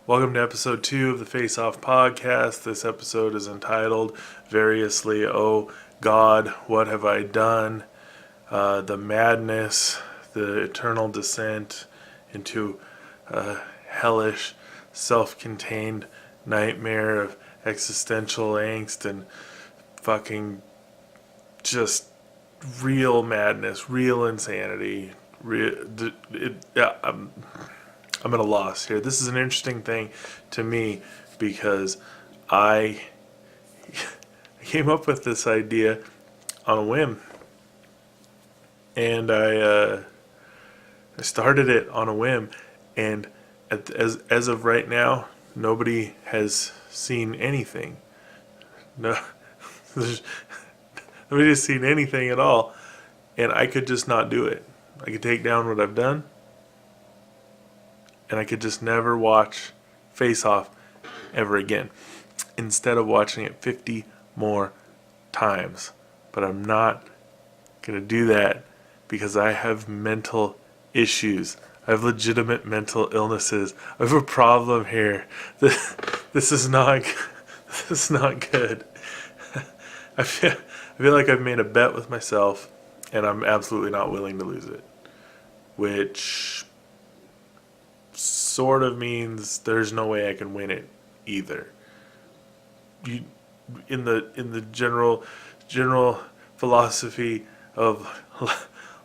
Welcome to episode 2 of the Face Off podcast. This episode is entitled Variously, Oh God, What Have I Done? The madness, the eternal descent into a hellish, self-contained nightmare of existential angst and fucking just real madness, real insanity. I'm at a loss here. This is an interesting thing to me because I came up with this idea on a whim, and I started it on a whim, and as of right now, nobody has seen anything. No, nobody has seen anything at all, and I could just not do it. I could take down what I've done, and I could just never watch Face Off ever again, instead of watching it 50 more times. But I'm not going to do that because I have mental issues. I have legitimate mental illnesses. I have a problem here. This is not good. I feel like I've made a bet with myself, and I'm absolutely not willing to lose it, which sort of means there's no way I can win it either. In the general philosophy of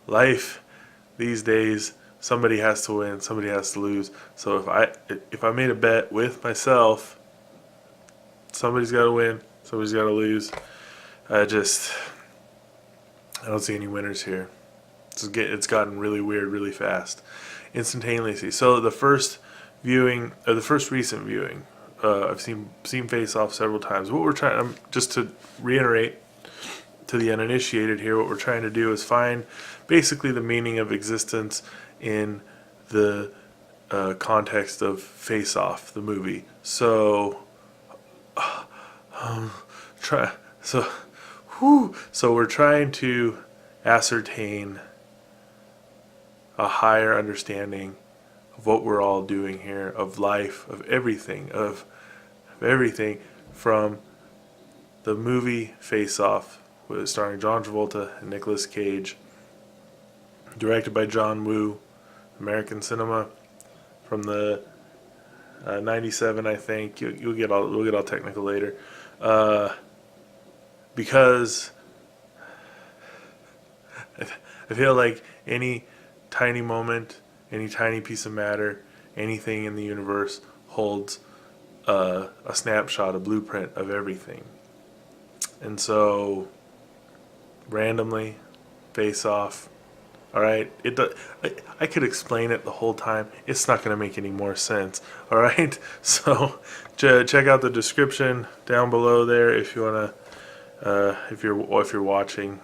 life these days, somebody has to win, somebody has to lose. So if I made a bet with myself, somebody's got to win, somebody's got to lose. I don't see any winners here. It's gotten really weird really fast, instantaneously. So the first recent viewing, I've seen Face Off several times. What we're trying, just to reiterate to the uninitiated here, what we're trying to do is find basically the meaning of existence in the context of Face Off, the movie. So we're trying to ascertain a higher understanding of what we're all doing here, of life, of everything from the movie Face Off, starring John Travolta and Nicolas Cage, directed by John Woo, American cinema, from the 97, I think. We'll get all technical later, because I feel like any tiny moment, any tiny piece of matter, anything in the universe holds a snapshot, a blueprint of everything. And so, randomly, Face Off. All right, I could explain it the whole time. It's not going to make any more sense. All right, so check out the description down below there if you want to, if you're watching,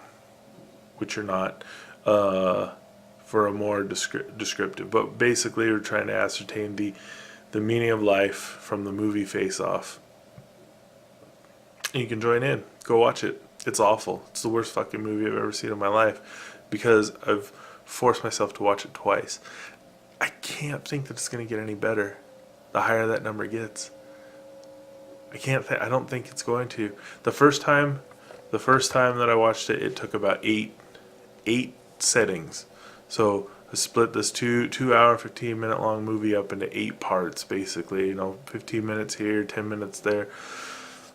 which you're not, for a more descriptive. But basically, we're trying to ascertain the meaning of life from the movie Face Off. And you can join in. Go watch it. It's awful. It's the worst fucking movie I've ever seen in my life, because I've forced myself to watch it twice. I can't think that it's going to get any better the higher that number gets. I don't think it's going to. The first time that I watched it, it took about eight settings. So I split this 2 hour, 15-minute long movie up into 8 parts, basically. 15 minutes here, 10 minutes there,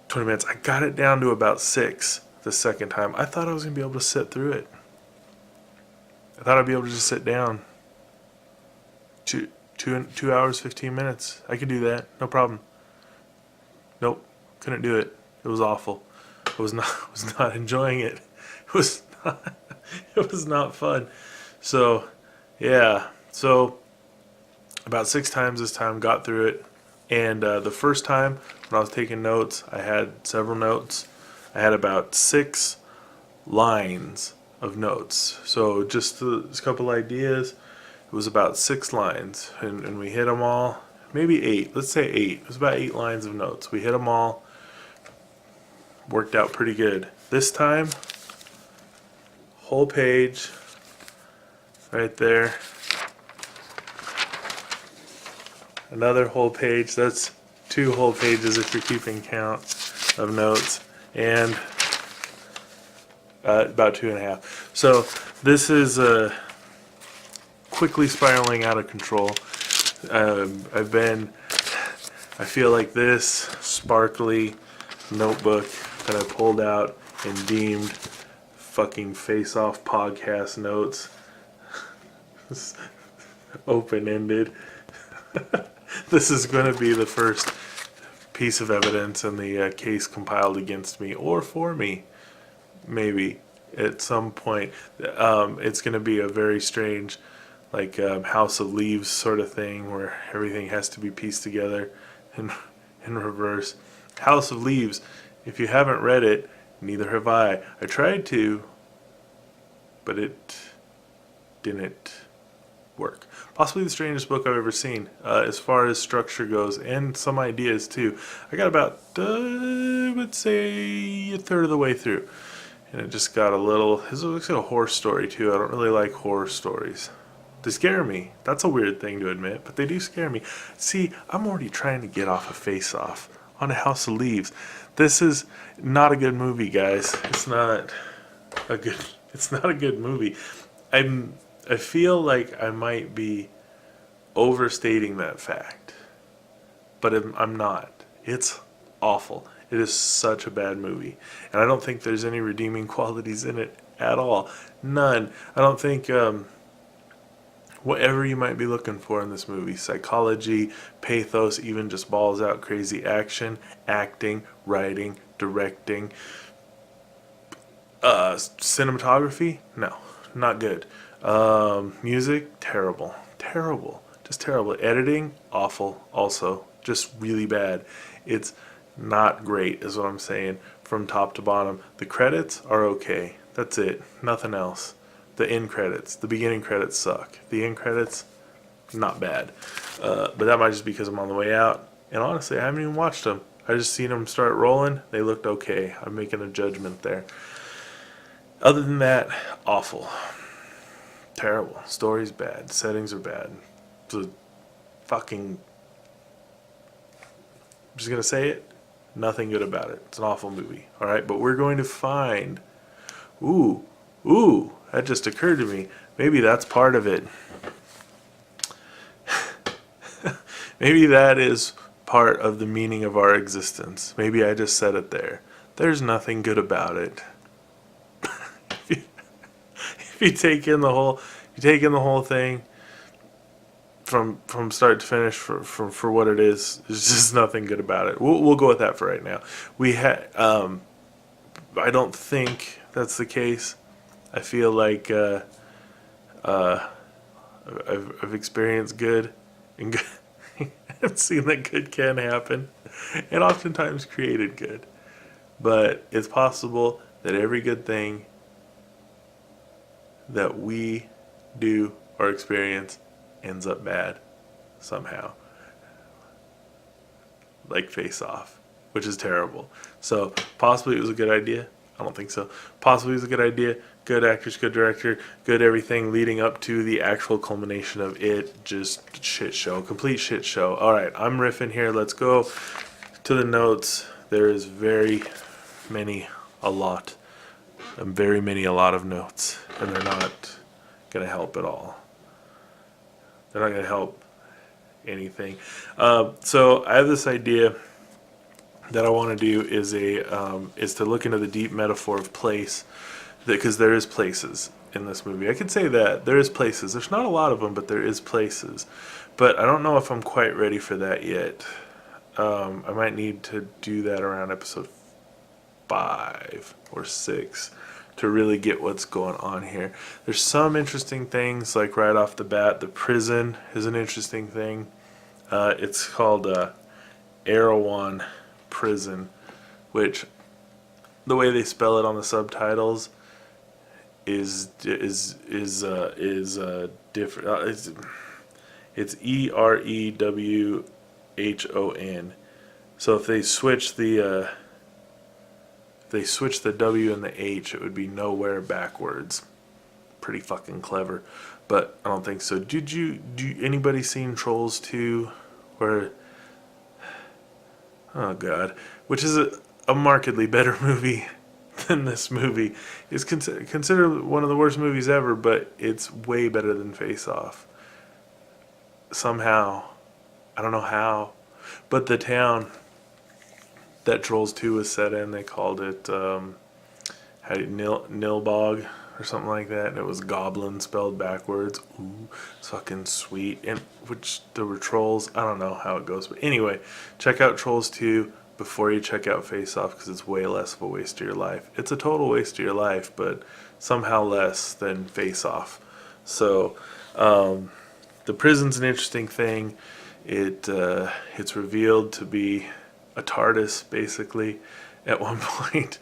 20 minutes. I got it down to about 6 the second time. I thought I was going to be able to sit through it. I thought I'd be able to just sit down. 2 hours, 15 minutes. I could do that, no problem. Nope, couldn't do it. It was awful. I was not enjoying it. It was not fun. So, yeah. So, about 6 times this time, got through it. And the first time, when I was taking notes, I had several notes. I had about 6 lines of notes. So, just a couple ideas. It was about 6 lines. And we hit them all. Maybe 8. Let's say 8. It was about 8 lines of notes. We hit them all. Worked out pretty good. This time, whole page. Right there. another whole page. That's 2 whole pages if you're keeping count of notes, and about 2.5. So this is quickly spiraling out of control. I feel like this sparkly notebook that I pulled out and deemed fucking face-off podcast notes, open-ended. This is going to be the first piece of evidence in the case compiled against me or for me, maybe at some point. It's going to be a very strange, like House of Leaves sort of thing, where everything has to be pieced together in reverse. House of Leaves, if you haven't read it, neither have I. I tried to, but it didn't work. Possibly the strangest book I've ever seen, as far as structure goes, and some ideas too. I got about, I would say, a third of the way through, and it just got a little. It looks like a horror story too. I don't really like horror stories. They scare me. That's a weird thing to admit, but they do scare me. See, I'm already trying to get off a face-off on a House of Leaves. This is not a good movie, guys. It's not a good movie. I feel like I might be overstating that fact, but I'm not. It's awful. It is such a bad movie, and I don't think there's any redeeming qualities in it at all. None. I don't think whatever you might be looking for in this movie, psychology, pathos, even just balls out crazy action, acting, writing, directing, cinematography, no, not good. Music, terrible, just terrible. Editing, awful, also, just really bad. It's not great, is what I'm saying, from top to bottom. The credits are okay. That's it. Nothing else. The end credits, the beginning credits suck. The end credits, not bad. But that might just be because I'm on the way out. And honestly, I haven't even watched them. I just seen them start rolling. They looked okay. I'm making a judgment there. Other than that, awful. Terrible. Story's bad. Settings are bad. So fucking, I'm just going to say it. Nothing good about it. It's an awful movie. Alright, but we're going to find, ooh, that just occurred to me. Maybe that's part of it. Maybe that is part of the meaning of our existence. Maybe I just said it there. There's nothing good about it. If you take in the whole thing from start to finish for what it is, there's just nothing good about it. We'll go with that for right now. I don't think that's the case. I feel like I've experienced good, and good. I've seen that good can happen, and oftentimes created good. But it's possible that every good thing that we do or experience ends up bad somehow. Like Face Off, which is terrible. So possibly it was a good idea. I don't think so. Possibly it was a good idea. Good actors, good director, good everything leading up to the actual culmination of it. Just shit show. Complete shit show. Alright, I'm riffing here. Let's go to the notes. There is a lot of notes. And they're not going to help at all. They're not going to help anything. So I have this idea that I want to do is to look into the deep metaphor of place, because there is places in this movie. I could say that there is places. There's not a lot of them, but there is places. But I don't know if I'm quite ready for that yet. I might need to do that around episode 5 or 6 to really get what's going on here. There's some interesting things, like right off the bat, the prison is an interesting thing. It's called Erewhon Prison, which the way they spell it on the subtitles is different. It's Erewhon. So if they switch the W and the H, it would be nowhere backwards. Pretty fucking clever, but I don't think so. Anybody seen Trolls 2 where, oh god, which is a markedly better movie than this movie. It's considered one of the worst movies ever, but it's way better than Face Off. Somehow, I don't know how, but the town that Trolls 2 was set in, they called it Nilbog or something like that, and it was goblin spelled backwards. Ooh, it's fucking sweet. And which there were trolls. I don't know how it goes, but anyway, check out Trolls 2 before you check out Face Off, because it's way less of a waste of your life. It's a total waste of your life, but somehow less than Face Off. So the prison's an interesting thing. It's revealed to be a TARDIS, basically, at one point,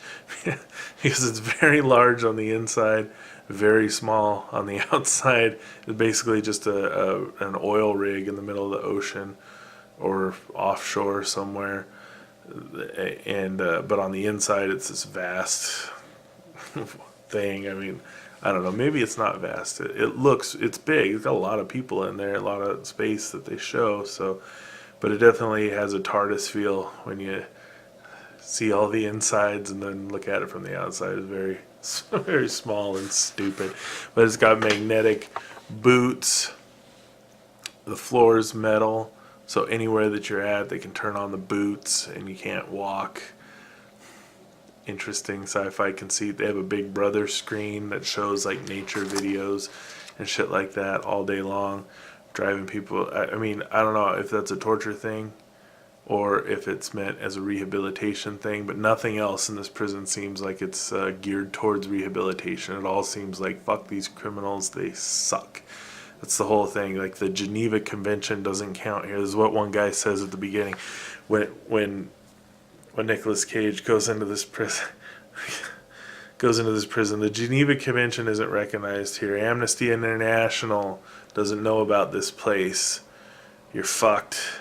because it's very large on the inside, very small on the outside. It's basically just an oil rig in the middle of the ocean or offshore somewhere, and but on the inside it's this vast thing. I mean, I don't know, maybe it's not vast. It's big. It's got a lot of people in there, a lot of space that they show. So, but it definitely has a TARDIS feel when you see all the insides and then look at it from the outside. It's very, very small and stupid. But it's got magnetic boots. The floor is metal, so anywhere that you're at, they can turn on the boots and you can't walk. Interesting sci-fi conceit. They have a Big Brother screen that shows like nature videos and shit like that all day long, driving people. I mean, I don't know if that's a torture thing or if it's meant as a rehabilitation thing, but nothing else in this prison seems like it's geared towards rehabilitation. It all seems like, fuck these criminals, they suck. That's the whole thing. Like, the Geneva Convention doesn't count here. This is what one guy says at the beginning. When Nicolas Cage goes into this prison, the Geneva Convention isn't recognized here. Amnesty International doesn't know about this place. You're fucked.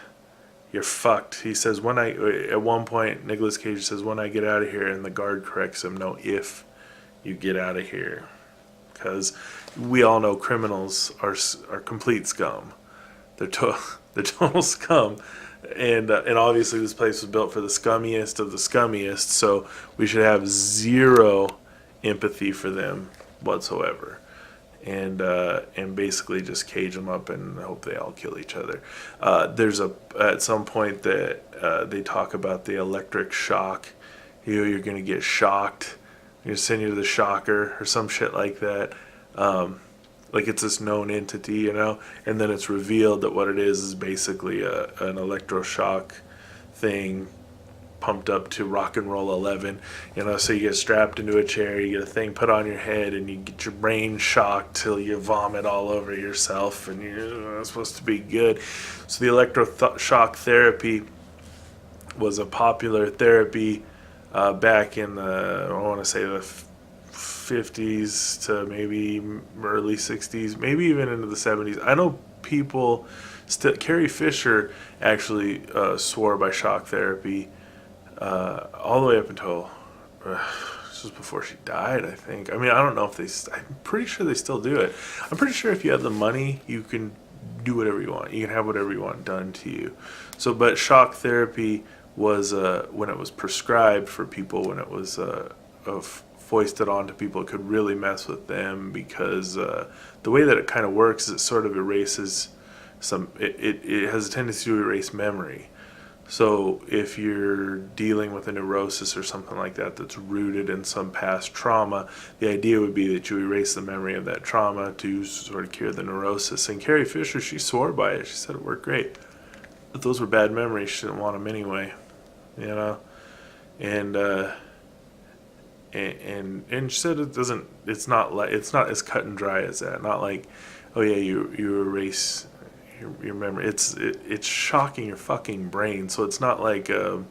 You're fucked. He says, at one point, Nicolas Cage says, when I get out of here, and the guard corrects him, no, if you get out of here. Because we all know criminals are complete scum. They're total scum. And obviously this place was built for the scummiest of the scummiest, so we should have zero empathy for them whatsoever. And basically just cage them up and hope they all kill each other. There's at some point that they talk about the electric shock. You're going to get shocked. You're going to send you to the shocker or some shit like that. Like it's this known entity, you know? And then it's revealed that what it is basically an electroshock thing pumped up to rock and roll 11, you know, so you get strapped into a chair, you get a thing put on your head, and you get your brain shocked till you vomit all over yourself, and you're supposed to be good. So the electroshock therapy was a popular therapy back in the, I want to say the 50s to maybe early 60s, maybe even into the 70s. I know people still, Carrie Fisher actually swore by shock therapy all the way up until this was before she died, I think. I mean, I don't know if I'm pretty sure they still do it. I'm pretty sure if you have the money, you can do whatever you want. You can have whatever you want done to you. So, but shock therapy was, when it was prescribed for people, when it was foisted onto people, it could really mess with them, because the way that it kind of works is it sort of erases it has a tendency to erase memory. So if you're dealing with a neurosis or something like that that's rooted in some past trauma, the idea would be that you erase the memory of that trauma to sort of cure the neurosis. And Carrie Fisher, she swore by it. She said it worked great. But those were bad memories. She didn't want them anyway, you know? And she said it's not as cut and dry as that. Not like, oh yeah, you erase your memory. It's shocking your fucking brain. So it's not like a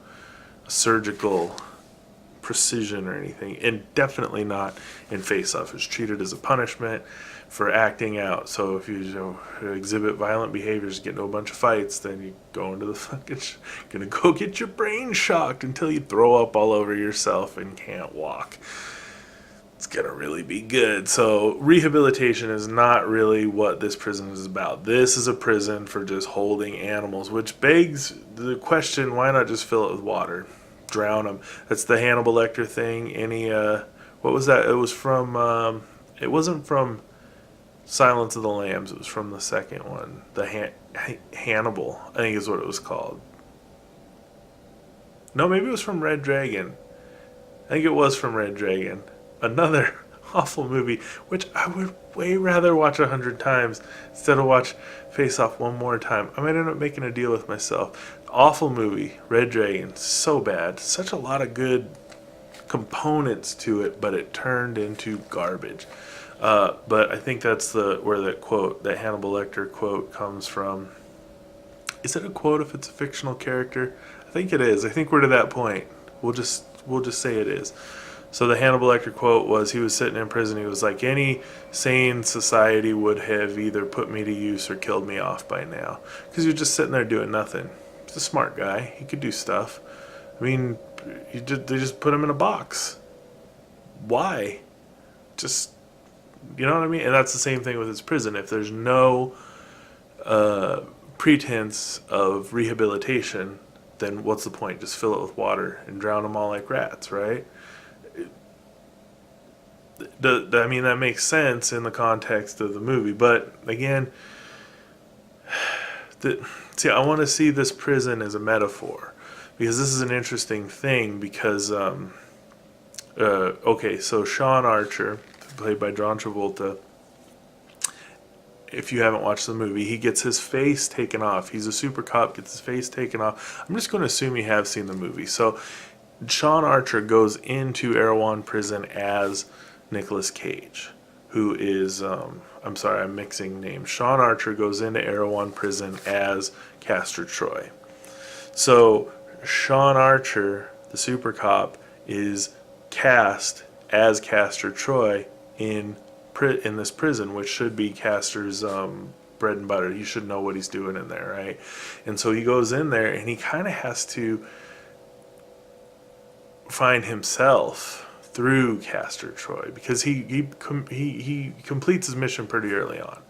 surgical precision or anything, and definitely not in Face Off. It's treated as a punishment for acting out. So if you exhibit violent behaviors, get into a bunch of fights, then you go into the fucking gonna go get your brain shocked until you throw up all over yourself and can't walk. it's going to really be good. So rehabilitation is not really what this prison is about. This is a prison for just holding animals, which begs the question, why not just fill it with water? Drown them. That's the Hannibal Lecter thing. What was that? It was from, it wasn't from Silence of the Lambs. It was from the second one. The Hannibal, I think is what it was called. No, maybe it was from Red Dragon. I think it was from Red Dragon. Another awful movie, which I would way rather watch 100 times instead of watch Face Off one more time. I might end up making a deal with myself. Awful movie, Red Dragon. So bad. Such a lot of good components to it, but it turned into garbage. But I think that's where that quote, that Hannibal Lecter quote, comes from. Is it a quote if it's a fictional character? I think it is. I think we're to that point. We'll just say it is. So the Hannibal Lecter quote was, he was sitting in prison. He was like, any sane society would have either put me to use or killed me off by now. Because you're just sitting there doing nothing. He's a smart guy. He could do stuff. I mean, they just put him in a box. Why? Just, you know what I mean? And that's the same thing with his prison. If there's no pretense of rehabilitation, then what's the point? Just fill it with water and drown them all like rats, right? I mean, that makes sense in the context of the movie. But again, I want to see this prison as a metaphor, because this is an interesting thing. Because okay, so Sean Archer, played by John Travolta, if you haven't watched the movie, he gets his face taken off. He's a super cop, gets his face taken off. I'm just going to assume you have seen the movie. So Sean Archer goes into Erewhon prison as Nicolas Cage, who is, I'm sorry, I'm mixing names. Sean Archer goes into Erewhon prison as Castor Troy. So Sean Archer, the super cop, is cast as Castor Troy in this prison, which should be Castor's bread and butter. He should know what he's doing in there, right? And so he goes in there and he kind of has to find himself through Castor Troy, because he completes his mission pretty early on.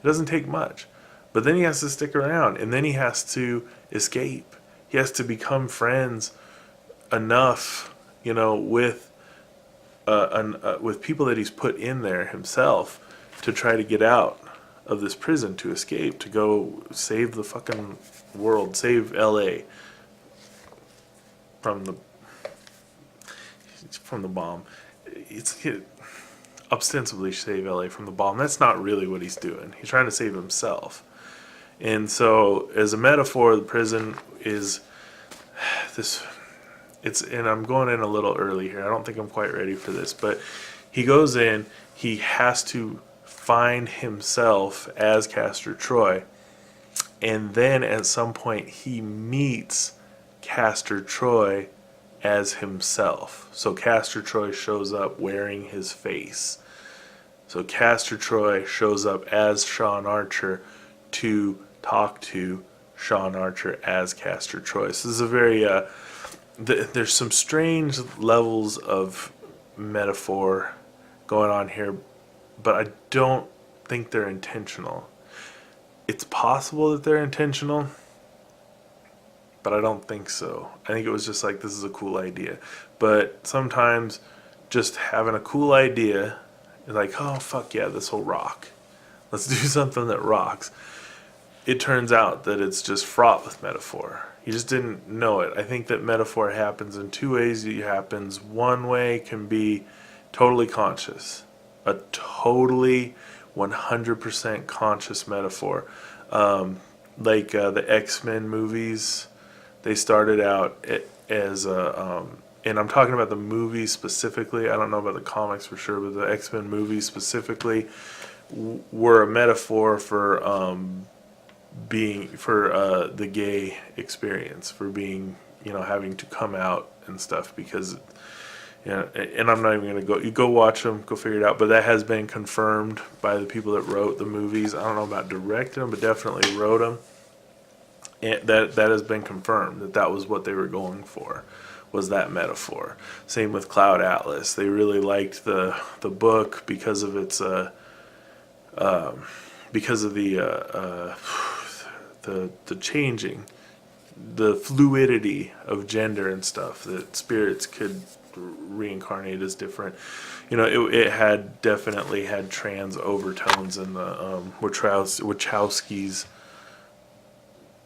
It doesn't take much, but then he has to stick around, and then he has to escape. He has to become friends enough, with people that he's put in there himself to try to get out of this prison, to escape, to go save the fucking world, save LA from the bomb. It's ostensibly save LA from the bomb. That's not really what he's doing. He's trying to save himself. And so, as a metaphor, the prison is this. And I'm going in a little early here. I don't think I'm quite ready for this, but he goes in. He has to find himself as Castor Troy, and then at some point he meets Castor Troy as himself. So Castor Troy shows up wearing his face. So Castor Troy shows up as Sean Archer to talk to Sean Archer as Castor Troy. So this is a very there's some strange levels of metaphor going on here, but I don't think they're intentional. It's possible that they're intentional, but I don't think so. I think it was just like, this is a cool idea. But sometimes just having a cool idea, like, oh, fuck yeah, this will rock. Let's do something that rocks. It turns out that it's just fraught with metaphor. You just didn't know it. I think that metaphor happens in two ways. It happens one way can be totally conscious. A totally 100% conscious metaphor. Like the X-Men movies, they started out as and I'm talking about the movies specifically. I don't know about the comics for sure, but the X-Men movies specifically were a metaphor for the gay experience, for being, having to come out and stuff, because, and I'm not even going to go, you go watch them, go figure it out, but that has been confirmed by the people that wrote the movies. I don't know about directed them, but definitely wrote them. And that has been confirmed, that was what they were going for, was that metaphor. Same with Cloud Atlas. They really liked the book because of its because of the changing, the fluidity of gender and stuff, that spirits could reincarnate as different. You know, it had definitely had trans overtones in the Wachowskis.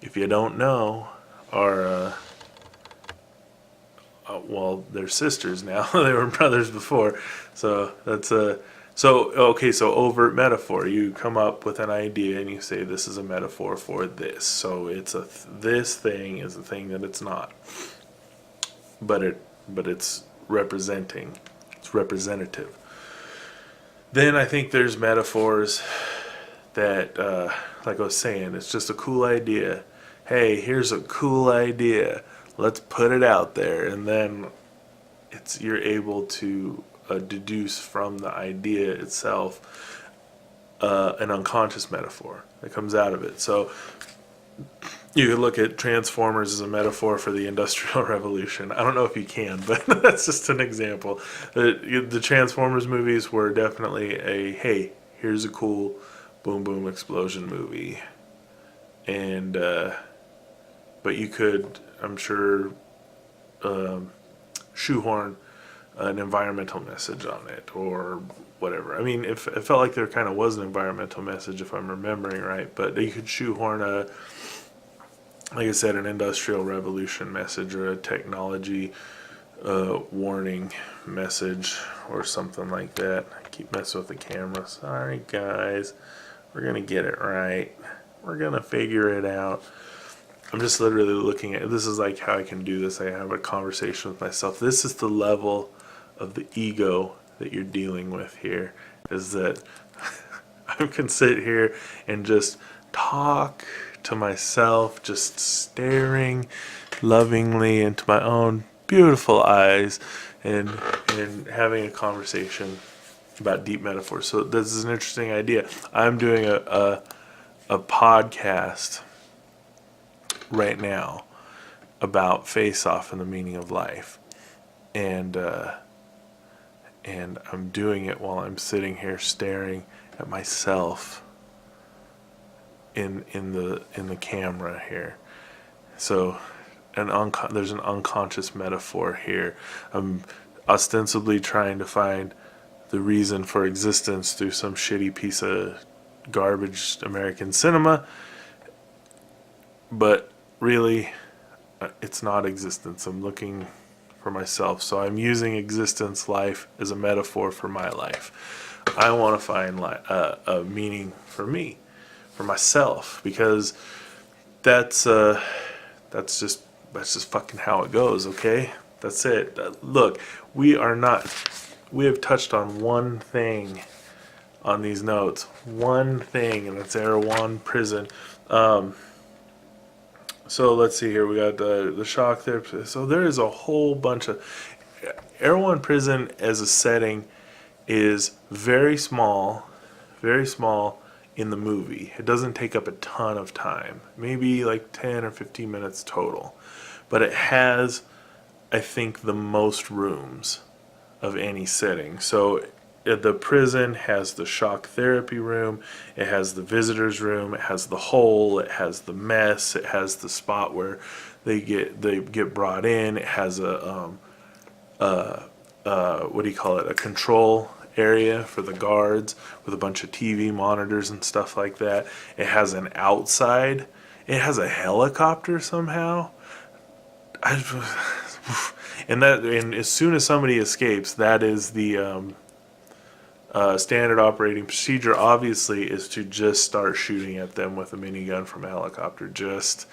If you don't know, are well, they're sisters now. They were brothers before, so that's a. So okay, so overt metaphor. You come up with an idea and you say this is a metaphor for this. So it's this thing is a thing that it's not, but it's representing. It's representative. Then I think there's metaphors that, like I was saying, it's just a cool idea. Hey, here's a cool idea. Let's put it out there, and then you're able to deduce from the idea itself an unconscious metaphor that comes out of it. So you could look at Transformers as a metaphor for the Industrial Revolution. I don't know if you can, but that's just an example. The Transformers movies were definitely hey, here's a cool boom boom explosion movie. And but you could, I'm sure, shoehorn an environmental message on it or whatever. I mean, it felt like there kind of was an environmental message, if I'm remembering right, but you could shoehorn like I said, an industrial revolution message or a technology warning message or something like that. I keep messing with the camera. Sorry guys, we're gonna get it right. We're gonna figure it out. I'm just literally looking at, this is like how I can do this. I have a conversation with myself. This is the level of the ego that you're dealing with here, is that I can sit here and just talk to myself, just staring lovingly into my own beautiful eyes and having a conversation about deep metaphors. So this is an interesting idea. I'm doing a podcast right now about face off and the meaning of life, and I'm doing it while I'm sitting here staring at myself in the camera here. So there's an unconscious metaphor here. I'm ostensibly trying to find the reason for existence through some shitty piece of garbage American cinema, but really it's not existence. I'm looking for myself. So I'm using existence, life, as a metaphor for my life. I want to find a meaning for me, for myself, because that's just fucking how it goes. Okay, that's it. Look, we have touched on one thing on these notes, one thing, and that's Erewhon Prison. So let's see here. We got the shock therapy. So there is a whole bunch of Erewhon Prison as a setting is very small in the movie. It doesn't take up a ton of time, maybe like 10 or 15 minutes total, but it has, I think, the most rooms of any setting. So the prison has the shock therapy room, it has the visitors room, it has the hole, it has the mess, it has the spot where they get brought in, it has a what do you call it, a control area for the guards with a bunch of TV monitors and stuff like that. It has an outside, it has a helicopter somehow. And as soon as somebody escapes, that is the standard operating procedure, obviously, is to just start shooting at them with a minigun from a helicopter, just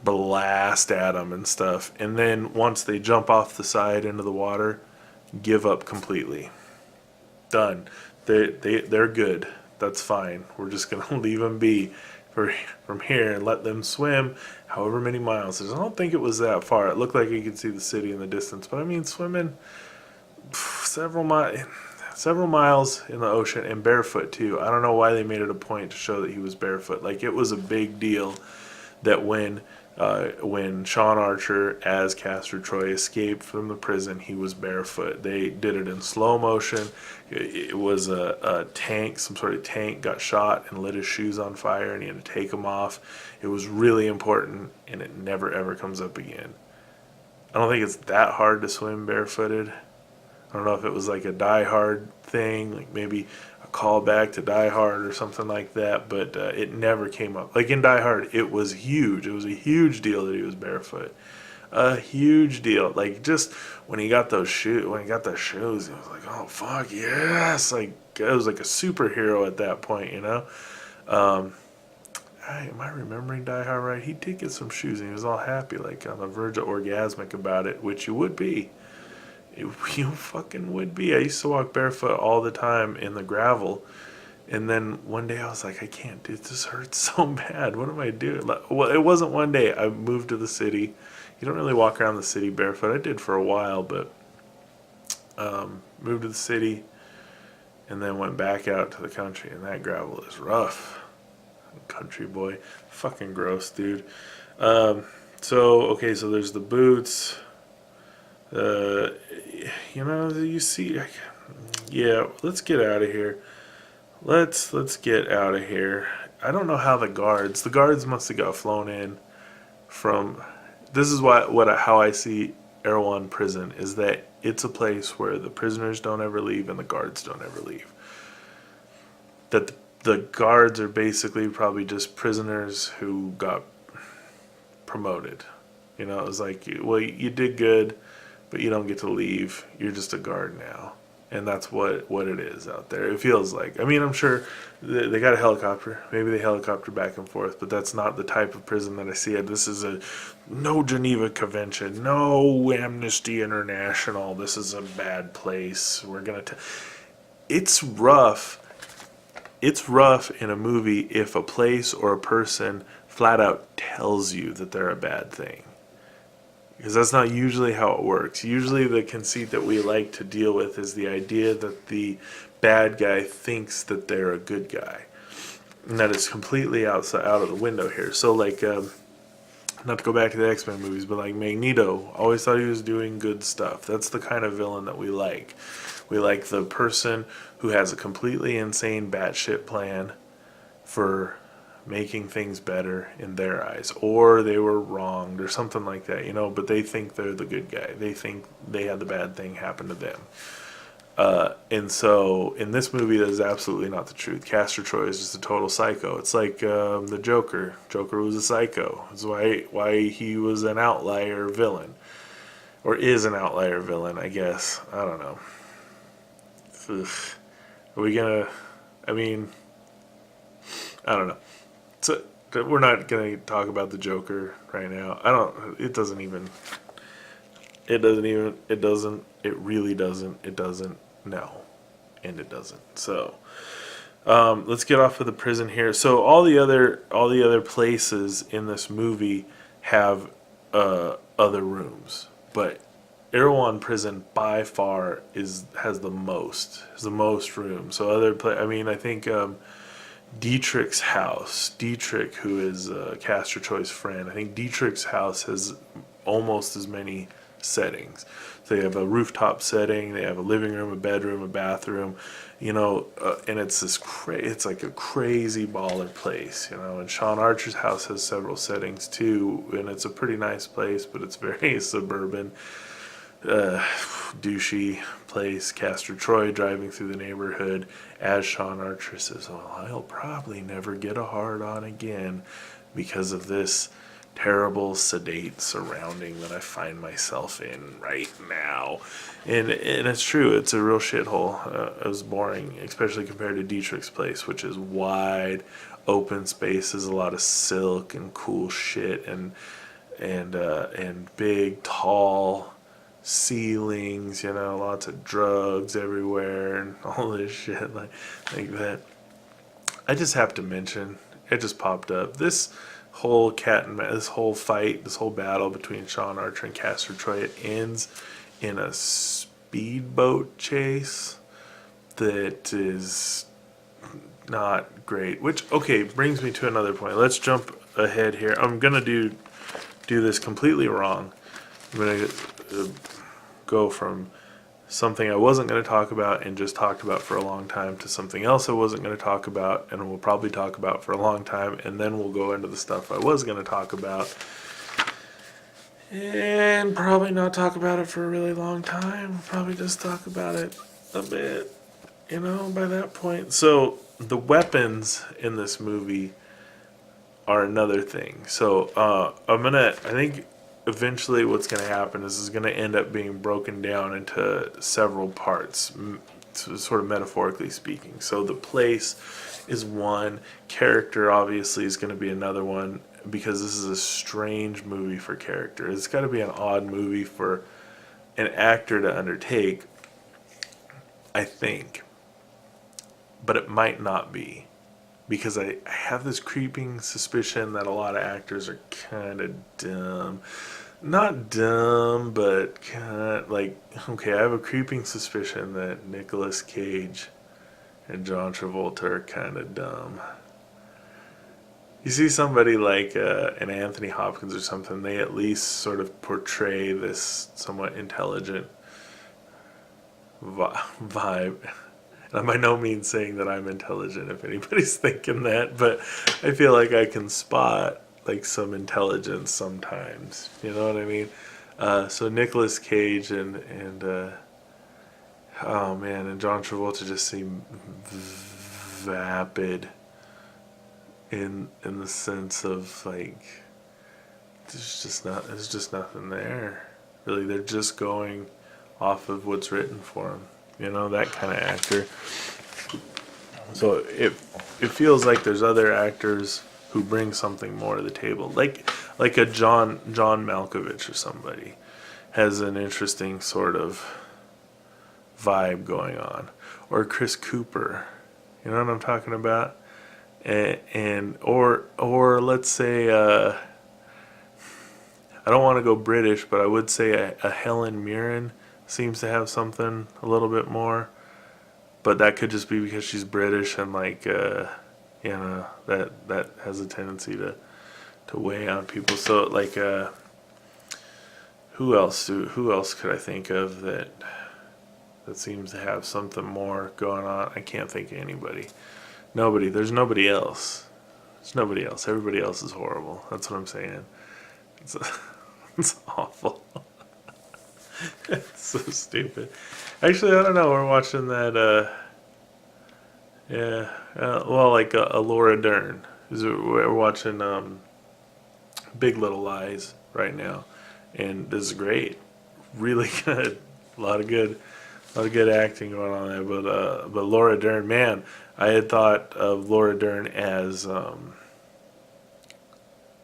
blast at them and stuff. And then once they jump off the side into the water, give up completely. Done. They're good. That's fine. We're just gonna leave them be from here and let them swim however many miles. I don't think it was that far. It looked like you could see the city in the distance, but I mean, swimming several miles in the ocean and barefoot too. I don't know why they made it a point to show that he was barefoot. Like, it was a big deal that when When Sean Archer as Castor Troy escaped from the prison, he was barefoot. They did it in slow motion. It was a tank, some sort of tank, got shot and lit his shoes on fire, and he had to take them off. It was really important, and it never ever comes up again. I don't think it's that hard to swim barefooted. I don't know if it was like a Die Hard thing, like maybe a callback to Die Hard or something like that, but it never came up. Like in Die Hard, it was huge. It was a huge deal that he was barefoot. A huge deal. Like just when he got those shoes, when he got the shoes, it was like, oh fuck yes! Like it was like a superhero at that point, you know. Um, am I remembering Die Hard right? He did get some shoes and he was all happy, like on the verge of orgasmic about it, which you would be. You fucking would be. I used to walk barefoot all the time in the gravel. And then one day I was like, I can't do this. This hurts so bad. What am I doing? Well, it wasn't one day. I moved to the city. You don't really walk around the city barefoot. I did for a while, but moved to the city and then went back out to the country. And that gravel is rough. Country boy. Fucking gross, dude. Okay, so there's the boots. You see, yeah, let's get out of here. Let's get out of here. I don't know how the guards must have got flown in from. This is how I see Erewhon Prison is that it's a place where the prisoners don't ever leave and the guards don't ever leave. That the guards are basically probably just prisoners who got promoted. You know, it was like, well, you did good, but you don't get to leave. You're just a guard now. And that's what it is out there. It feels like. I mean, I'm sure they got a helicopter. Maybe they helicopter back and forth, but that's not the type of prison that I see. This is no Geneva Convention, no Amnesty International. This is a bad place. It's rough. It's rough in a movie if a place or a person flat out tells you that they're a bad thing. Because that's not usually how it works. Usually the conceit that we like to deal with is the idea that the bad guy thinks that they're a good guy. And that is completely out of the window here. So like, not to go back to the X-Men movies, but like Magneto, always thought he was doing good stuff. That's the kind of villain that we like. We like the person who has a completely insane batshit plan for making things better in their eyes, or they were wronged or something like that, but they think they're the good guy. They think they had the bad thing happen to them. And so in this movie, that is absolutely not the truth. Castor Troy is just a total psycho. It's like the Joker. Joker was a psycho. That's why he was an outlier villain, or is an outlier villain, I guess. I don't know. Ugh. Are we gonna? I mean, I don't know. So we're not gonna talk about the Joker right now. It really doesn't. No, and it doesn't. So let's get off of the prison here. So all the other places in this movie have other rooms, but Erewhon Prison by far has the most rooms. So I think Dietrich's house. Dietrich, who is Castor Troy's friend, I think Dietrich's house has almost as many settings. So they have a rooftop setting, they have a living room, a bedroom, a bathroom, and it's it's like a crazy baller place, And Sean Archer's house has several settings too, and it's a pretty nice place, but it's very suburban. Douchey place. Castor Troy driving through the neighborhood as Sean Archer says, well, I'll probably never get a hard on again because of this terrible sedate surrounding that I find myself in right now. And it's true, it's a real shithole. It was boring, especially compared to Dietrich's place, which is wide open spaces, a lot of silk and cool shit, and big tall ceilings, lots of drugs everywhere and all this shit like that. I just have to mention, it just popped up, this whole this whole fight, this whole battle between Sean Archer and Castor Troy, it ends in a speedboat chase that is not great, which, okay, brings me to another point. Let's jump ahead here. I'm gonna do do this completely wrong. I'm going to go from something I wasn't going to talk about and just talked about for a long time to something else I wasn't going to talk about and will probably talk about for a long time, and then we'll go into the stuff I was going to talk about and probably not talk about it for a really long time. Probably just talk about it a bit, by that point. So the weapons in this movie are another thing. So I think eventually what's going to happen is going to end up being broken down into several parts, sort of metaphorically speaking. So the place is one, character obviously is going to be another one, because this is a strange movie for character. It's got to be an odd movie for an actor to undertake, I think. But it might not be, because I have this creeping suspicion that a lot of actors are kind of dumb. Not dumb, but kind of okay, I have a creeping suspicion that Nicolas Cage and John Travolta are kind of dumb. You see somebody like an Anthony Hopkins or something, they at least sort of portray this somewhat intelligent vibe. And I'm by no means saying that I'm intelligent, if anybody's thinking that, but I feel like I can spot some intelligence sometimes. You know what I mean? So Nicolas Cage and oh man, and John Travolta just seem vapid in the sense of there's just nothing there. Really, they're just going off of what's written for them. That kind of actor. So it feels like there's other actors who bring something more to the table, like a John Malkovich or somebody has an interesting sort of vibe going on, or Chris Cooper. You know what I'm talking about? Or let's say I don't want to go British, but I would say a Helen Mirren seems to have something a little bit more, but that could just be because she's British and that has a tendency to weigh on people. So who else could I think of that seems to have something more going on? I can't think of anybody. Nobody. There's nobody else. There's nobody else. Everybody else is horrible. That's what I'm saying. It's awful. It's so stupid. Actually, I don't know. We're watching that. A Laura Dern. We're watching Big Little Lies right now, and this is great. Really good. A lot of good acting going on there. But Laura Dern, man, I had thought of Laura Dern as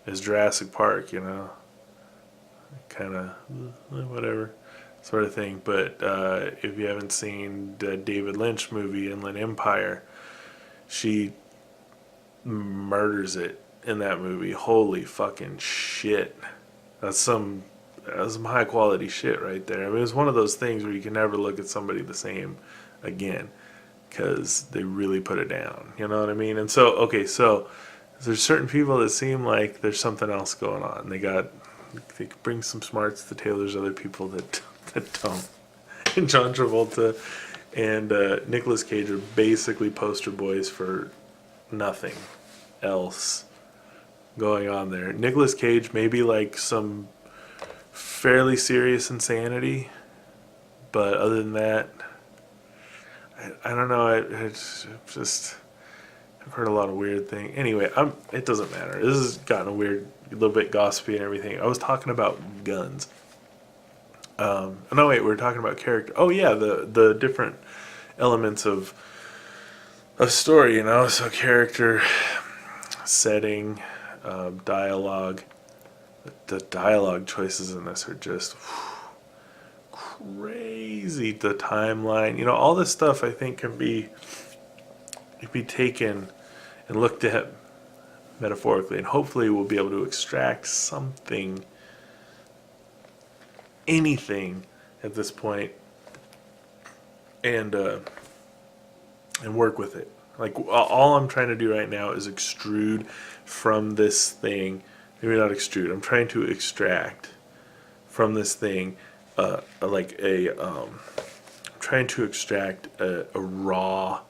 Jurassic Park, kind of whatever sort of thing. But if you haven't seen the David Lynch movie Inland Empire, she murders it in that movie. Holy fucking shit. That's some high quality shit right there. I mean, it's one of those things where you can never look at somebody the same again, because they really put it down. You know what I mean? And so there's certain people that seem like there's something else going on. They can bring some smarts to the table. There's other people that don't. And John Travolta and Nicolas Cage are basically poster boys for nothing else going on there. Nicolas Cage maybe some fairly serious insanity, but other than that, I don't know. I've heard a lot of weird things. Anyway, it doesn't matter. This has gotten a little bit gossipy and everything. I was talking about guns. No, wait, we were talking about character. Oh yeah, the different elements of story, so character, setting, dialogue. The dialogue choices in this are just crazy. The timeline, all this stuff I think can be taken and looked at metaphorically, and hopefully we'll be able to extract something, anything at this point, and work with it. All I'm trying to do right now is extrude from this thing maybe not extrude. I'm trying to extract from this thing, trying to extract a raw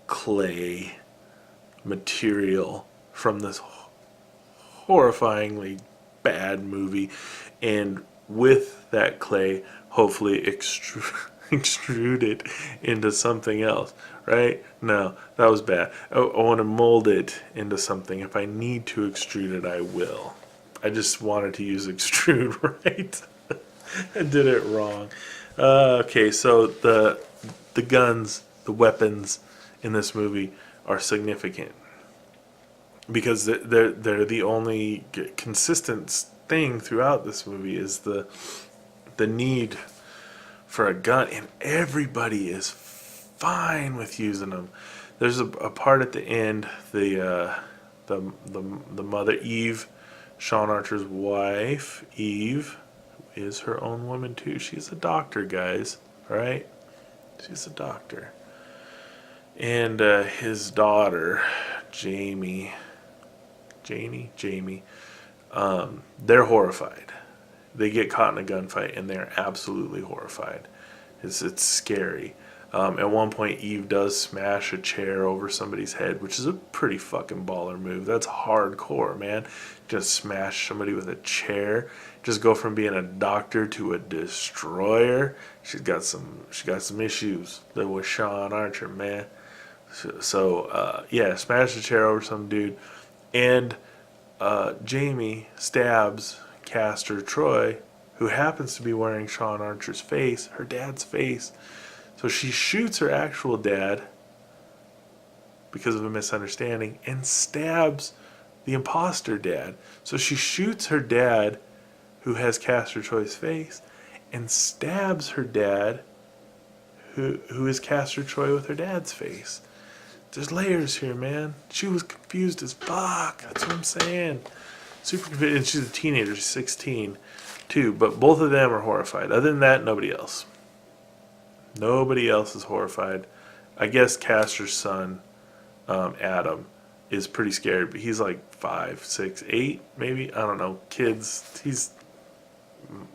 clay material from this horrifyingly bad movie, and with that clay, hopefully extrude it into something else, right? No, that was bad. I want to mold it into something. If I need to extrude it, I will. I just wanted to use extrude, right? I did it wrong. Okay, so the guns, the weapons in this movie are significant because they're the only consistent thing throughout this movie is the need for a gun, and everybody is fine with using them. There's a part at the end, the mother, Eve, Sean Archer's wife, Eve, is her own woman too. She's a doctor, guys, right? She's a doctor. And his daughter, Jamie, they're horrified. They get caught in a gunfight and they're absolutely horrified. It's scary. At one point, Eve does smash a chair over somebody's head, which is a pretty fucking baller move. That's hardcore, man. Just smash somebody with a chair. Just go from being a doctor to a destroyer. She got some issues with Sean Archer, man. So smash the chair over some dude, and Jamie stabs Castor Troy, who happens to be wearing Sean Archer's face, her dad's face. So she shoots her actual dad because of a misunderstanding and stabs the imposter dad. So she shoots her dad, who has Castor Troy's face, and stabs her dad, who is Castor Troy with her dad's face. There's layers here, man. She was confused as fuck. That's what I'm saying. Super confused. And she's a teenager. She's 16, too. But both of them are horrified. Other than that, nobody else. Nobody else is horrified. I guess Castor's son, Adam, is pretty scared. But he's like 5, 6, 8, maybe. I don't know. Kids. He's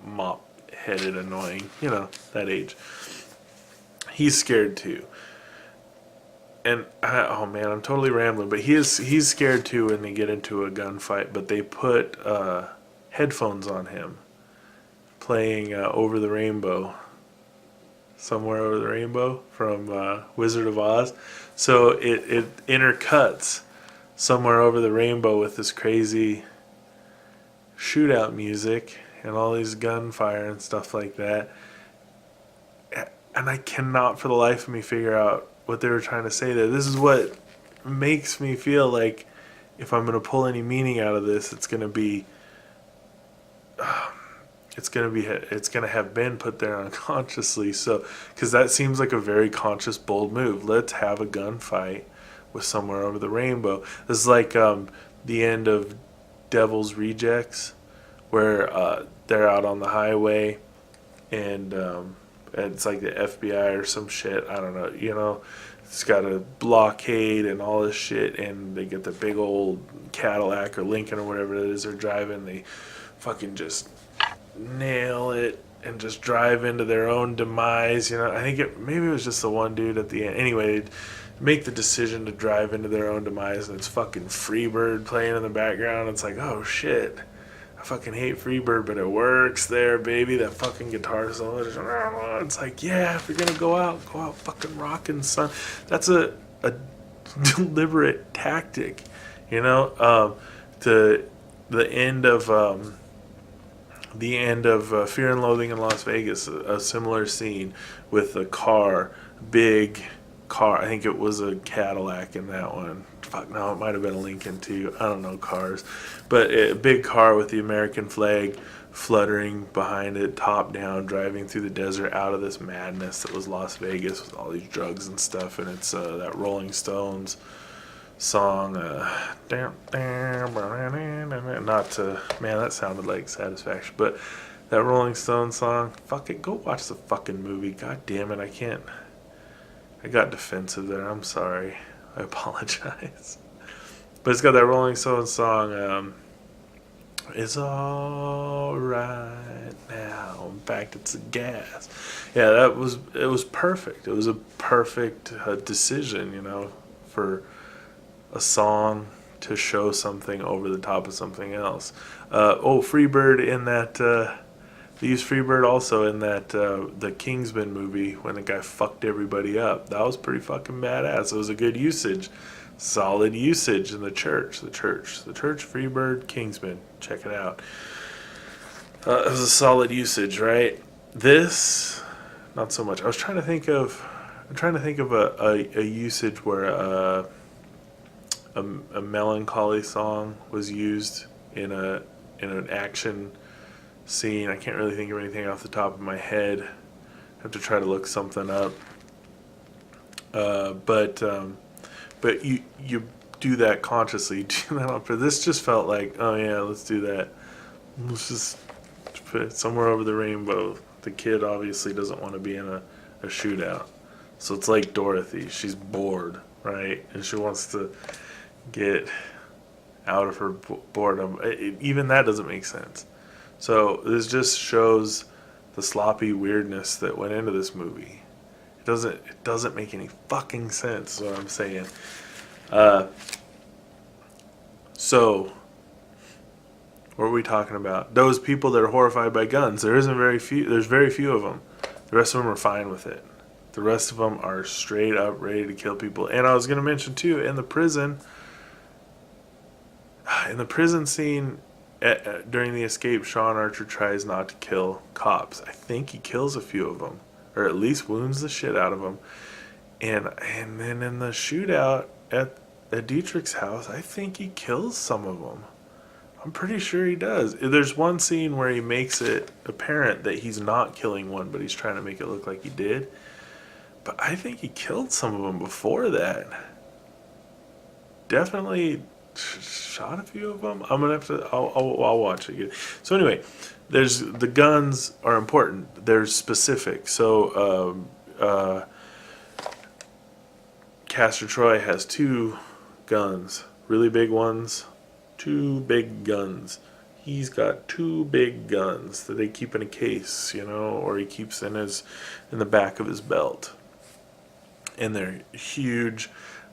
mop-headed, annoying. You know, that age. He's scared, too. And oh man, I'm totally rambling, but he's scared too when they get into a gunfight. But they put headphones on him, playing "Over the Rainbow," somewhere over the rainbow from Wizard of Oz. So it intercuts somewhere over the rainbow with this crazy shootout music and all these gunfire and stuff like that. And I cannot for the life of me figure out what they were trying to say there. This is what makes me feel like if I'm going to pull any meaning out of this, it's going to have been put there unconsciously. So, because that seems like a very conscious, bold move. Let's have a gunfight with somewhere over the rainbow. This is like the end of Devil's Rejects, where they're out on the highway and it's like the FBI or some shit. I don't know. You know, it's got a blockade and all this shit, and they get the big old Cadillac or Lincoln or whatever it is they're driving. They fucking just nail it and just drive into their own demise. You know, I think maybe it was just the one dude at the end. Anyway, make the decision to drive into their own demise, and it's fucking Freebird playing in the background. It's like, oh shit. I fucking hate Freebird, but it works there, baby. That fucking guitar solo. It's like, yeah, if you're gonna go out fucking rockin', son. That's a deliberate tactic, you know. To the end of Fear and Loathing in Las Vegas, a similar scene with a car, big car. I think it was a Cadillac in that one. Fuck, no, it might have been a Lincoln too. I don't know cars. But a big car with the American flag fluttering behind it, top down, driving through the desert out of this madness that was Las Vegas with all these drugs and stuff. And it's that Rolling Stones song, not to, man, that sounded like Satisfaction, but that Rolling Stones song, fuck it, go watch the fucking movie. God damn it, I got defensive there. I'm sorry. I apologize. But it's got that Rolling Stones song, It's all right now. In fact, it's a gas. Yeah, it was perfect. It was a perfect decision, for a song to show something over the top of something else. Freebird in that. They used Freebird also in that the Kingsman movie when the guy fucked everybody up. That was pretty fucking badass. It was a good usage. Solid usage in the church. The church. Freebird, Kingsman. Check it out. It was a solid usage, right? This, not so much. I'm trying to think of a usage where a melancholy song was used in an action scene. I can't really think of anything off the top of my head. I have to try to look something up. But you do that consciously. Do that for this just felt like, oh yeah, let's do that. Let's just put it somewhere over the rainbow. The kid obviously doesn't want to be in a shootout. So it's like Dorothy. She's bored, right? And she wants to get out of her boredom. Even that doesn't make sense. So this just shows the sloppy weirdness that went into this movie. It doesn't make any fucking sense, is what I'm saying. So what are we talking about? Those people that are horrified by guns. There's very few of them. The rest of them are fine with it. The rest of them are straight up ready to kill people. And I was going to mention too, in the prison scene, during the escape, Sean Archer tries not to kill cops. I think he kills a few of them, or at least wounds the shit out of them. And then in the shootout at Dietrich's house, I think he kills some of them. I'm pretty sure he does. There's one scene where he makes it apparent that he's not killing one, but he's trying to make it look like he did. But I think he killed some of them before that. Definitely shot a few of them. I'm gonna have to. I'll watch it again. So anyway, the guns are important. They're specific. So Castor Troy has 2 guns, really big ones. 2 big guns. He's got 2 big guns that they keep in a case, or he keeps in the back of his belt. And they're huge.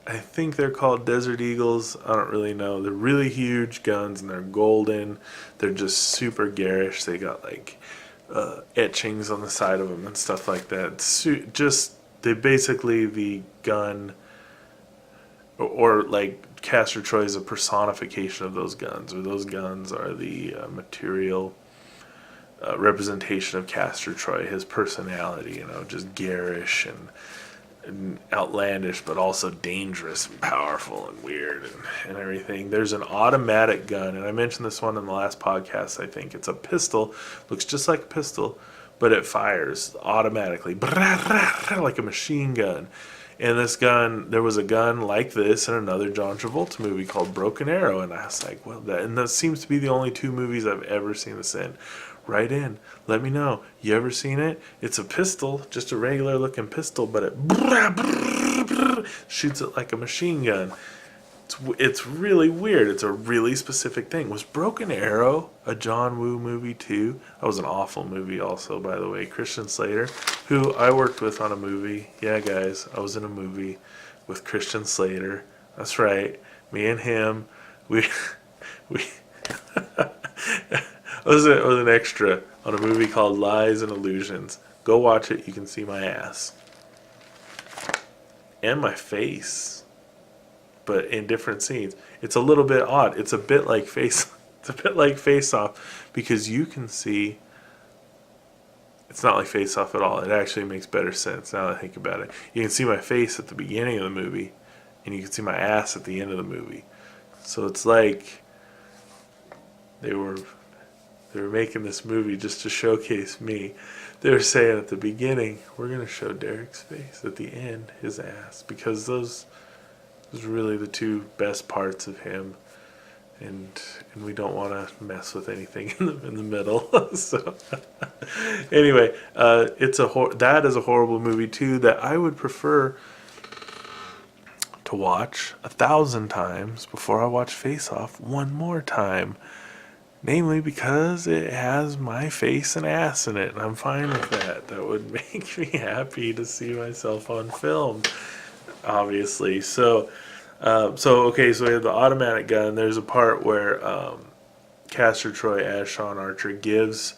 I think they're called Desert Eagles. I don't really know. They're really huge guns and they're golden. They're just super garish. They got like etchings on the side of them and stuff like that. They basically the gun, or like Castor Troy is a personification of those guns, or those guns are the material representation of Castor Troy, his personality, just garish and outlandish, but also dangerous and powerful and weird and everything. There's an automatic gun, and I mentioned this one in the last podcast. I think it's a pistol, looks just like a pistol, but it fires automatically like a machine gun. And this gun, there was a gun like this in another John Travolta movie called Broken Arrow, and I was like, well, that seems to be the only 2 movies I've ever seen this in. Write in, let me know. You ever seen it? It's a pistol, just a regular looking pistol, but it shoots it like a machine gun. It's really weird. It's a really specific thing. Was Broken Arrow a John Woo movie too? That was an awful movie also, by the way. Christian Slater, who I worked with on a movie. Yeah, guys, I was in a movie with Christian Slater. That's right. Me and him, we I was an extra on a movie called Lies and Illusions. Go watch it. You can see my ass and my face, but in different scenes. It's a little bit odd. It's a bit like Face Off, because you can see. It's not like Face Off at all. It actually makes better sense now that I think about it. You can see my face at the beginning of the movie, and you can see my ass at the end of the movie. So it's like they were making this movie just to showcase me. They were saying at the beginning, we're going to show Derek's face. At the end, his ass. Because those are really the 2 best parts of him. And we don't want to mess with anything in the middle. So anyway, that is a horrible movie too that I would prefer to watch 1,000 times before I watch Face Off one more time. Namely because it has my face and ass in it, and I'm fine with that. That would make me happy to see myself on film, obviously. Okay, so we have the automatic gun. There's a part where Castor Troy as Sean Archer gives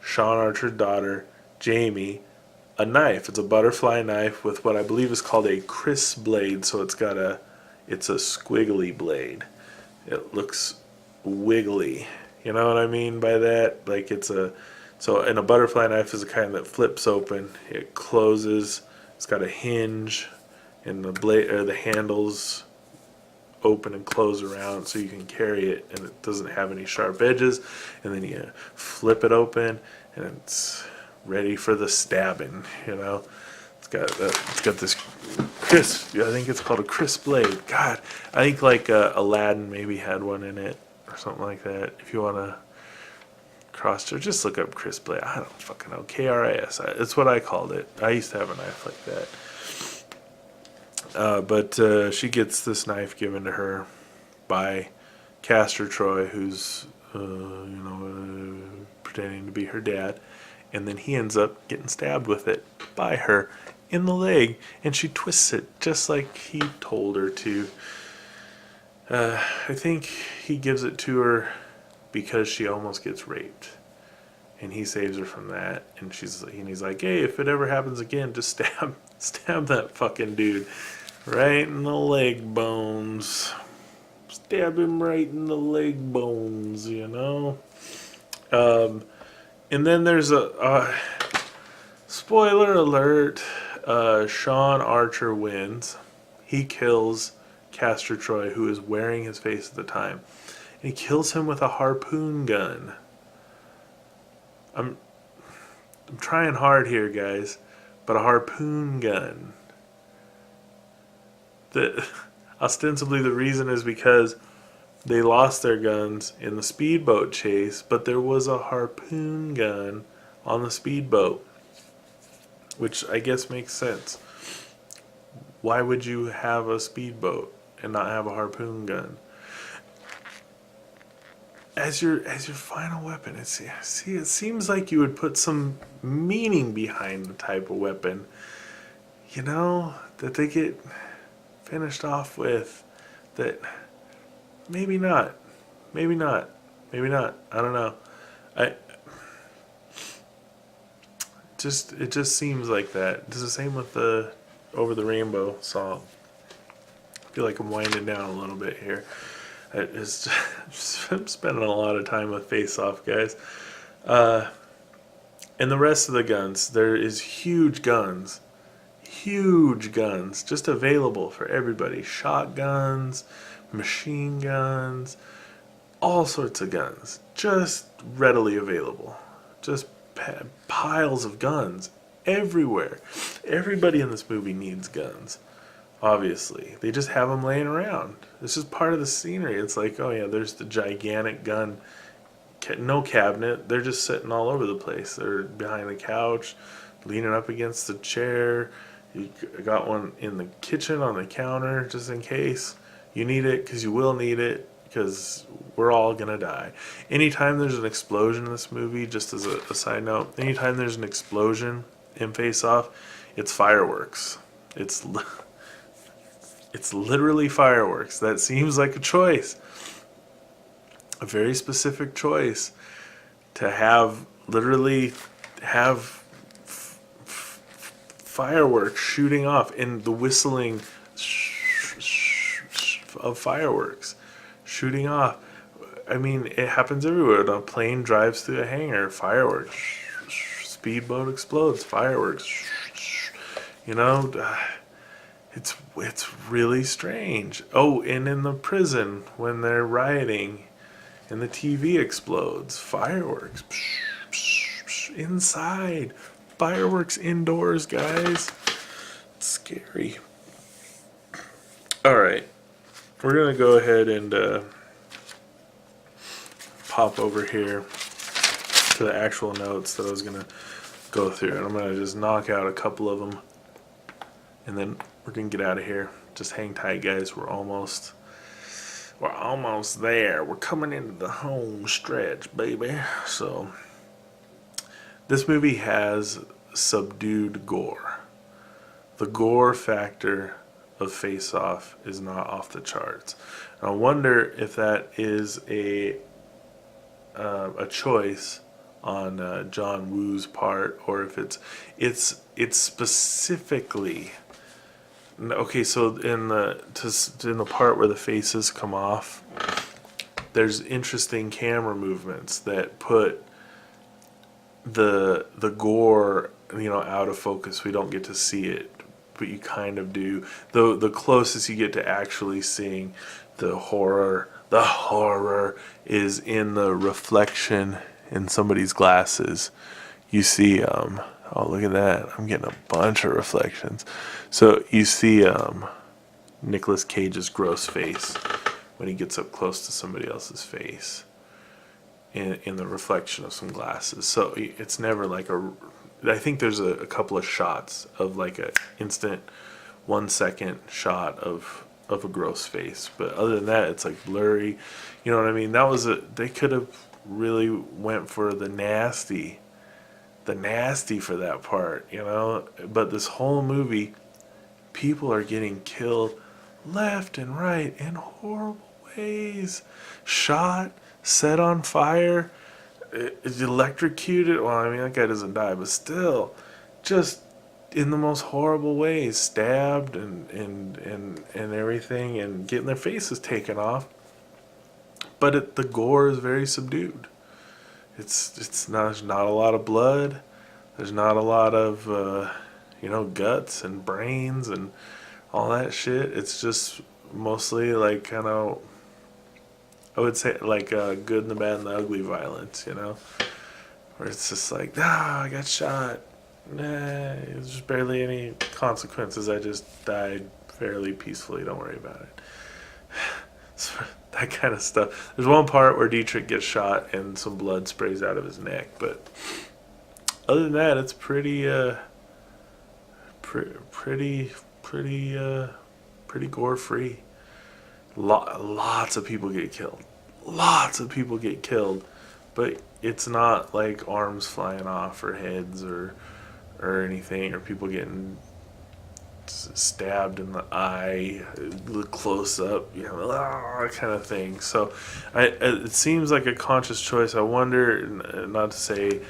Sean Archer's daughter, Jamie, a knife. It's a butterfly knife with what I believe is called a Chris blade, so it's a squiggly blade. It looks wiggly. You know what I mean by that? Like and a butterfly knife is a kind that flips open. It closes. It's got a hinge, and the blade or the handles open and close around so you can carry it, and it doesn't have any sharp edges. And then you flip it open, and it's ready for the stabbing. It's got this crisp. I think it's called a crisp blade. God, I think like Aladdin maybe had one in it or something like that. If you want to cross check, just look up crisp blade. I don't fucking know. KRIS. It's what I called it. I used to have a knife like that. But she gets this knife given to her by Castor Troy, who's pretending to be her dad, and then he ends up getting stabbed with it by her in the leg, and she twists it just like he told her to. I think he gives it to her because she almost gets raped, and he saves her from that. And he's like, "Hey, if it ever happens again, just stab that fucking dude right in the leg bones. Stab him right in the leg bones, you know." And then there's a spoiler alert. Sean Archer wins. He kills Castor Troy, who is wearing his face at the time. And he kills him with a harpoon gun. I'm trying hard here, guys, but a harpoon gun. Ostensibly the reason is because they lost their guns in the speedboat chase, but there was a harpoon gun on the speedboat, which I guess makes sense. Why would you have a speedboat and not have a harpoon gun as your final weapon? It seems like you would put some meaning behind the type of weapon, that they get finished off with. That maybe not. I don't know. It just seems like that. It's the same with the Over the Rainbow song. I feel like I'm winding down a little bit here. I'm spending a lot of time with Face Off, guys. And the rest of the guns, there is huge guns, just available for everybody. Shotguns, machine guns, all sorts of guns, just readily available. Just piles of guns everywhere. Everybody in this movie needs guns, obviously. They just have them laying around. It's just part of the scenery. It's like, oh yeah, there's the gigantic gun, no cabinet. They're just sitting all over the place. They're behind the couch, leaning up against the chair. You got one in the kitchen on the counter just in case you need it, because you will need it, because we're all gonna die. Anytime there's an explosion in this movie, just as a side note, anytime there's an explosion in Face Off, it's fireworks. It's literally fireworks. That seems like a choice, a very specific choice, to literally have fireworks shooting off, and the whistling of fireworks shooting off. I mean, it happens everywhere. A plane drives through a hangar, fireworks. Speedboat explodes, fireworks. It's really strange. Oh, and in the prison when they're rioting and the TV explodes, fireworks. Inside, fireworks indoors, guys. It's scary. All right. We're going to go ahead and pop over here to the actual notes that I was going to go through. And I'm going to just knock out a couple of them. And then we're going to get out of here. Just hang tight, guys. We're almost We're almost there. We're coming into the home stretch, baby. So, this movie has subdued gore. The gore factor of Face Off is not off the charts. And I wonder if that is a choice on John Woo's part, or if it's specifically okay. So in the part where the faces come off, there's interesting camera movements that put the gore, out of focus. We don't get to see it, but you kind of do. The closest you get to actually seeing the horror is in the reflection in somebody's glasses. You see, oh, look at that. I'm getting a bunch of reflections. So you see Nicolas Cage's gross face when he gets up close to somebody else's face in the reflection of some glasses. So it's never like I think there's a couple of shots of like a instant 1 second shot of a gross face, but other than that it's like blurry. You know what I mean? They could have really went for the nasty for that part, but this whole movie, people are getting killed left and right in horrible ways, shot, set on fire, is electrocuted. Well, I mean, that guy doesn't die, but still, just in the most horrible ways, stabbed and everything, and getting their faces taken off. But the gore is very subdued. It's not, there's not a lot of blood. There's not a lot of guts and brains and all that shit. It's just mostly like kind of, I would say, like good and the bad and the ugly violence, where it's just like, I got shot. There's just barely any consequences. I just died fairly peacefully. Don't worry about it. So, that kind of stuff. There's one part where Dietrich gets shot and some blood sprays out of his neck, but other than that, it's pretty gore free. Lots of people get killed. Lots of people get killed, but it's not like arms flying off or heads or anything, or people getting stabbed in the eye, look close up, kind of thing. So it seems like a conscious choice. I wonder, not to say,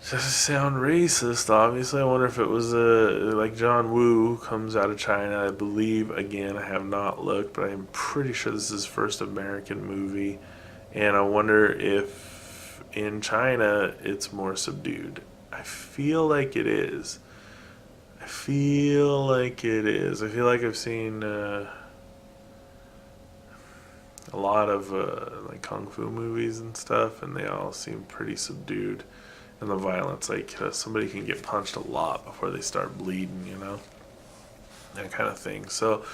just to sound racist, obviously, I wonder if it was like John Woo comes out of China, I believe. Again, I have not looked, but I'm pretty sure this is his first American movie, and I wonder if in China it's more subdued. I feel like it is. I feel like I've seen a lot of like kung fu movies and stuff, and they all seem pretty subdued. And the violence, like somebody can get punched a lot before they start bleeding, that kind of thing. So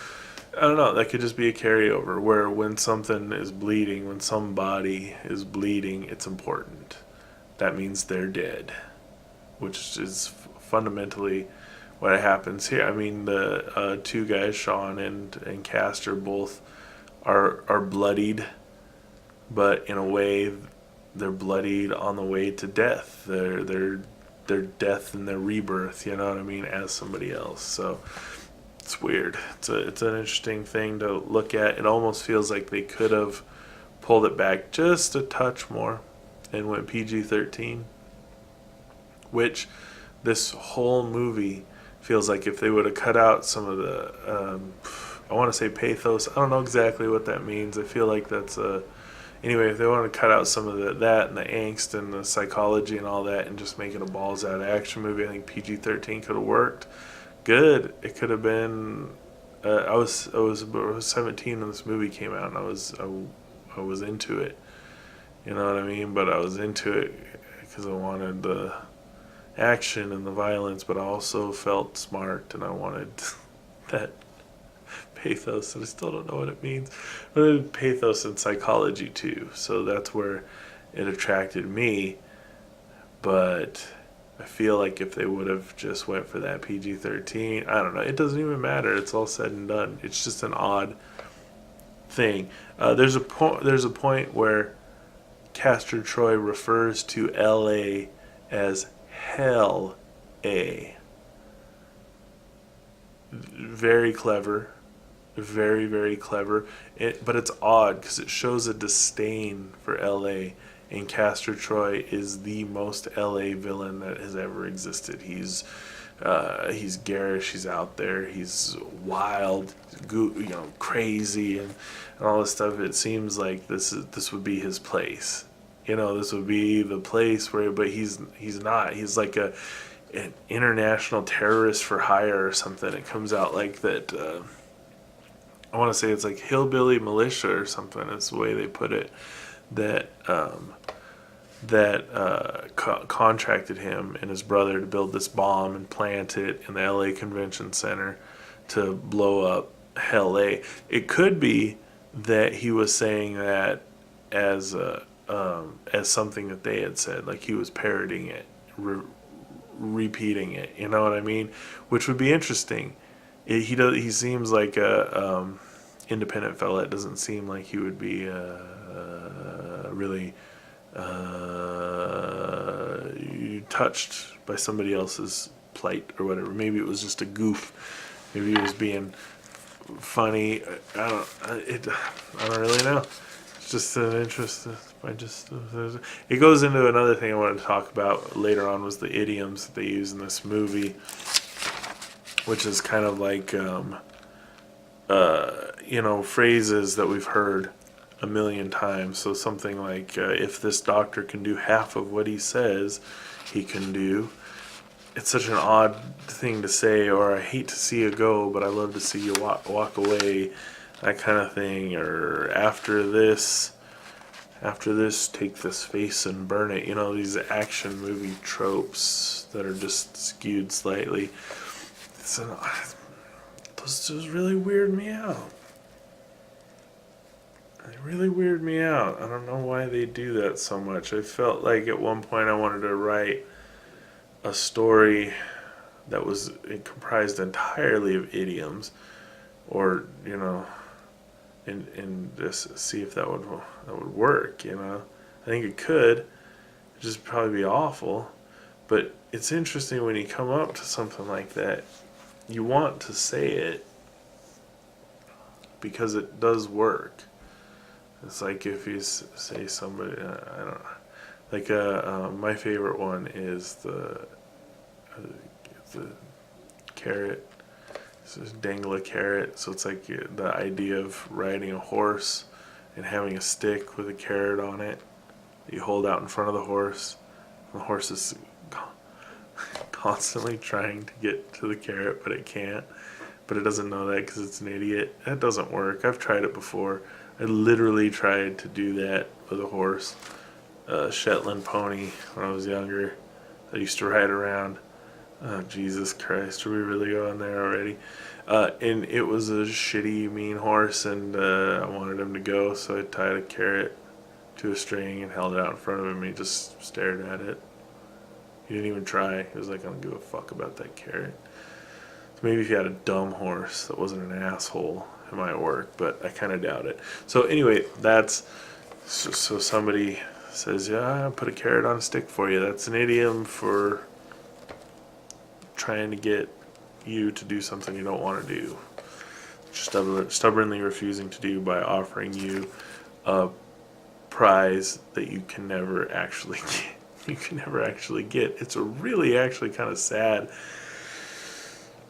I don't know, that could just be a carryover where when something is bleeding, when somebody is bleeding, it's important. That means they're dead, which is fundamentally what happens here. I mean, the two guys, Sean and Castor, both are bloodied, but in a way they're bloodied on the way to death. They're death and their rebirth, you know what I mean, as somebody else. So it's weird. It's an interesting thing to look at. It almost feels like they could have pulled it back just a touch more and went PG-13, which this whole movie feels like if they would have cut out some of the I want to say pathos. I don't know exactly what that means. I feel like that's anyway, if they want to cut out some of that and the angst and the psychology and all that and just make it a balls out action movie, I think PG-13 could have worked good. It could have been I was 17 when this movie came out, and I was into it, you know what I mean, but I was into it because I wanted the action and the violence, but I also felt smart, and I wanted that pathos, and I still don't know what it means, but pathos and psychology too. So that's where it attracted me. But I feel like if they would have just went for that PG-13, I don't know, it doesn't even matter. It's all said and done. It's just an odd thing. There's a point where Castor Troy refers to L.A. as Hell A. Very clever. Very, very clever. But it's odd because it shows a disdain for L.A. And Castor Troy is the most L.A. villain that has ever existed. He's garish. He's out there. He's wild, crazy, and all this stuff. It seems like this would be his place. This would be the place where. But he's not. He's like an international terrorist for hire or something. It comes out like that. I want to say it's like hillbilly militia or something. That's the way they put it. That contracted him and his brother to build this bomb and plant it in the LA Convention Center to blow up Hell A. It could be that he was saying that as something that they had said, like he was parodying it, repeating it. You know what I mean? Which would be interesting. He seems like a independent fella. It doesn't seem like he would be really touched by somebody else's plight or whatever. Maybe it was just a goof. Maybe he was being funny. I don't really know. It's just an interest. It goes into another thing I wanted to talk about later on, was the idioms that they use in this movie, which is kind of like phrases that we've heard a million times. So something like, if this doctor can do half of what he says he can do. It's such an odd thing to say, or I hate to see you go, but I love to see you walk away, that kind of thing. Or after this, take this face and burn it. These action movie tropes that are just skewed slightly. Those just really weird me out. They really weird me out. I don't know why they do that so much. I felt like at one point I wanted to write a story that was comprised entirely of idioms, or and just see if that would work. I think it could. It'd just probably be awful, but it's interesting when you come up to something like that. You want to say it because it does work. It's like if you say somebody, I don't know. Like my favorite one is the carrot. So just dangle a carrot. So it's like the idea of riding a horse and having a stick with a carrot on it that you hold out in front of the horse. The horse is constantly trying to get to the carrot, but it can't. But it doesn't know that because it's an idiot. That doesn't work. I've tried it before. I literally tried to do that with a horse, a Shetland pony, when I was younger. I used to ride around. Oh, Jesus Christ, are we really going there already? And it was a shitty, mean horse, and I wanted him to go, so I tied a carrot to a string and held it out in front of him, and he just stared at it. He didn't even try. He was like, I don't give a fuck about that carrot. So maybe if you had a dumb horse that wasn't an asshole, it might work, but I kind of doubt it. So anyway, so somebody says, yeah, I'll put a carrot on a stick for you. That's an idiom for trying to get you to do something you don't want to do. Stubbornly refusing to do by offering you a prize that you can never actually get. It's a really actually kind of sad,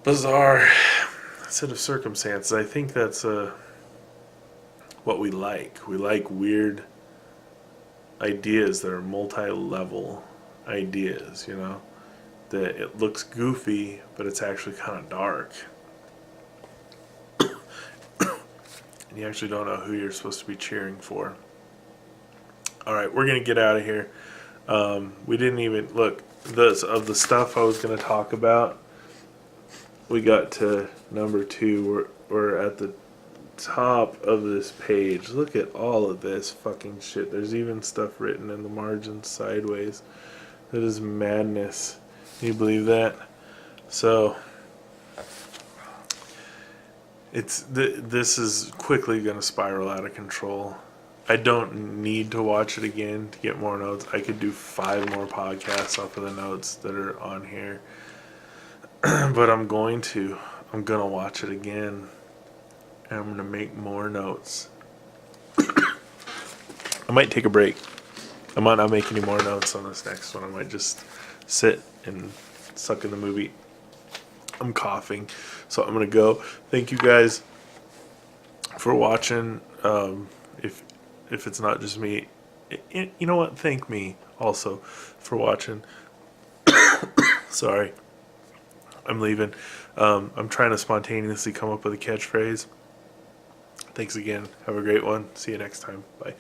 bizarre set of circumstances. I think that's what we like. We like weird ideas that are multi-level ideas, that it looks goofy, but it's actually kind of dark. And you actually don't know who you're supposed to be cheering for. Alright, we're going to get out of here. We didn't even look of the stuff I was going to talk about. We got to number 2. We're at the top of this page. Look at all of this fucking shit. There's even stuff written in the margins sideways. That is madness. Can you believe that? So This is quickly going to spiral out of control. I don't need to watch it again to get more notes. I could do 5 more podcasts off of the notes that are on here. But I'm going to watch it again. And I'm going to make more notes. I might take a break. I might not make any more notes on this next one. I might just sit and suck in the movie. I'm coughing, so I'm going to go. Thank you guys for watching. If it's not just me, you know what? Thank me also for watching. Sorry, I'm leaving. I'm trying to spontaneously come up with a catchphrase. Thanks again. Have a great one. See you next time. Bye.